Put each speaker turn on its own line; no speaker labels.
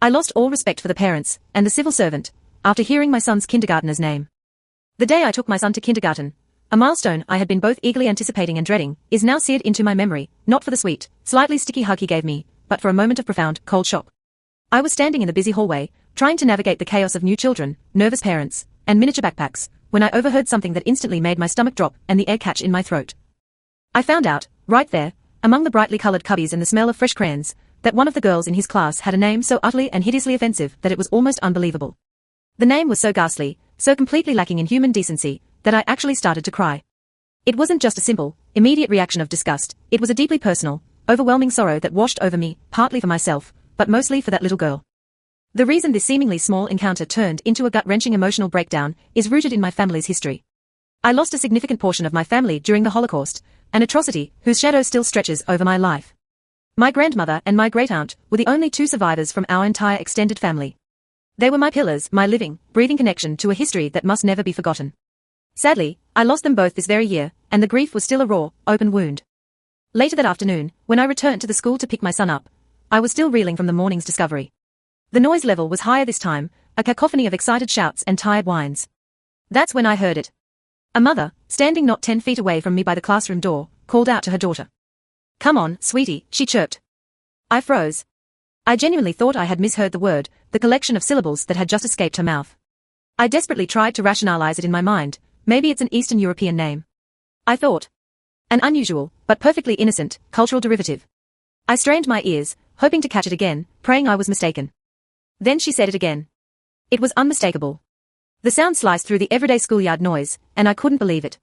I lost all respect for the parents and the civil servant after hearing my son's kindergartner's name. The day I took my son to kindergarten, a milestone I had been both eagerly anticipating and dreading, is now seared into my memory, not for the sweet, slightly sticky hug he gave me, but for a moment of profound, cold shock. I was standing in the busy hallway, trying to navigate the chaos of new children, nervous parents, and miniature backpacks, when I overheard something that instantly made my stomach drop and the air catch in my throat. I found out, right there, among the brightly colored cubbies and the smell of fresh crayons, that one of the girls in his class had a name so utterly and hideously offensive that it was almost unbelievable. The name was so ghastly, so completely lacking in human decency, that I actually started to cry. It wasn't just a simple, immediate reaction of disgust, it was a deeply personal, overwhelming sorrow that washed over me, partly for myself, but mostly for that little girl. The reason this seemingly small encounter turned into a gut-wrenching emotional breakdown is rooted in my family's history. I lost a significant portion of my family during the Holocaust, an atrocity whose shadow still stretches over my life. My grandmother and my great-aunt were the only two survivors from our entire extended family. They were my pillars, my living, breathing connection to a history that must never be forgotten. Sadly, I lost them both this very year, and the grief was still a raw, open wound. Later that afternoon, when I returned to the school to pick my son up, I was still reeling from the morning's discovery. The noise level was higher this time, a cacophony of excited shouts and tired whines. That's when I heard it. A mother, standing not 10 feet away from me by the classroom door, called out to her daughter. "Come on, sweetie," she chirped. I froze. I genuinely thought I had misheard the word, the collection of syllables that had just escaped her mouth. I desperately tried to rationalize it in my mind, maybe it's an Eastern European name. I thought. An unusual, but perfectly innocent, cultural derivative. I strained my ears, hoping to catch it again, praying I was mistaken. Then she said it again. It was unmistakable. The sound sliced through the everyday schoolyard noise, and I couldn't believe it.